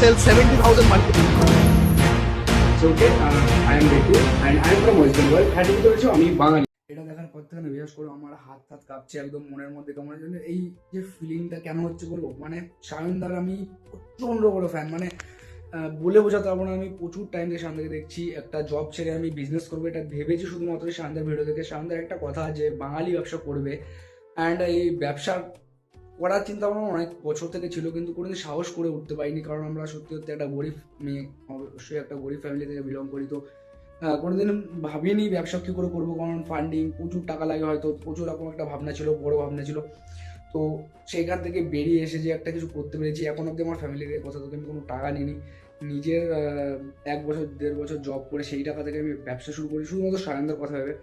sell 70,000 monthly. So, okay, I am Ritu and I am from West Bengal. হ্যাঁ করেছো আমি বাঙালি। এটা দেখার পর থেকে না বিশ্বাস করো আমার হাত কাঁপছে একদম মনের মধ্যে কেমন জন্য এই যে ফিলিংটা কেন হচ্ছে বলবো মানে সায়নদার আমি প্রচণ্ড বড় ফ্যান মানে বলে বোঝাতে পারবো না। আমি প্রচুর টাইম থেকে সায়নদাকে দেখছি একটা জব ছেড়ে আমি বিজনেস করবো এটা ভেবেছি শুধুমাত্র সায়নদার ভিডিও দেখে। সায়নদার একটা কথা যে বাঙালি ব্যবসা করবে অ্যান্ড এই ব্যবসা করার চিন্তা ভাবনা অনেক বছর থেকে ছিল কিন্তু কোনোদিন সাহস করে উঠতে পারিনি কারণ আমরা সত্যি সত্যি একটা গরিব মেয়ে, অবশ্যই একটা গরিব ফ্যামিলি থেকে বিলং করি। তো কোনোদিন ভাবিনি ব্যবসা কী করে করবো কারণ ফান্ডিং প্রচুর টাকা লাগে, হয়তো প্রচুর রকম একটা ভাবনা ছিল, বড় ভাবনা ছিল। তো সেইখান থেকে বেরিয়ে এসে যে একটা কিছু করতে পেরেছি, এখন অব্দি আমার ফ্যামিলির কথা থেকে আমি কোনো টাকা নিইনি, নিজের 1 বছর 1.5 বছর জব করে সেই টাকা থেকে আমি ব্যবসা শুরু করি শুধুমাত্র সায়নদার কথা ভেবে।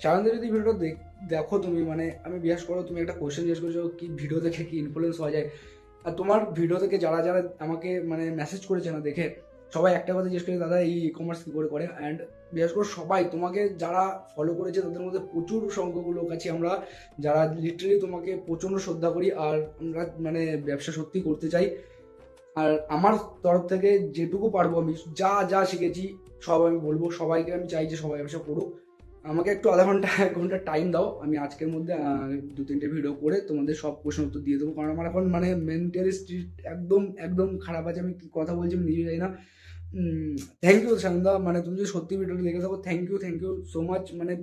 সায়নদার যদি ভিডিওটা দেখো তুমি মানে আমি বিশ্বাস করো তুমি একটা কোয়েশ্চেন জিজ্ঞেস করেছো কি ভিডিও দেখে কি ইনফ্লুয়েন্স হওয়া যায়, আর তোমার ভিডিও থেকে যারা যারা আমাকে মানে মেসেজ করেছে না দেখে সবাই একটা কথা জিজ্ঞেস করে দাদা এই কমার্স কী করে করে। অ্যান্ড বিশেষ করে সবাই তোমাকে যারা ফলো করেছে তাদের মধ্যে প্রচুর সংখ্যক লোক আছে আমরা যারা লিটারেলি তোমাকে প্রচণ্ড শ্রদ্ধা করি আর আমরা মানে ব্যবসা সত্যি করতে চাই। আর আমার তরফ থেকে যেটুকু পারবো আমি যা যা শিখেছি সব আমি বলবো, সবাইকে আমি চাই যে সবাই ব্যবসা করুক। আমাকে একটু আধা ঘন্টা 1 ঘন্টা টাইম দাও, আমি আজকের মধ্যে 2-3টে ভিডিও করে তোমাদের সব প্রশ্ন উত্তর দিয়ে দেবো কারণ আমার এখন মানে মেন্টালি স্ট্রিট একদম একদম খারাপ আছে, আমি কি কথা বলছি আমি নিজে জানি না। থ্যাংক ইউ সায়নদা, মানে তুমি যদি সত্যি ভিডিওটা দেখে থাকো থ্যাংক ইউ সো মাচ। মানে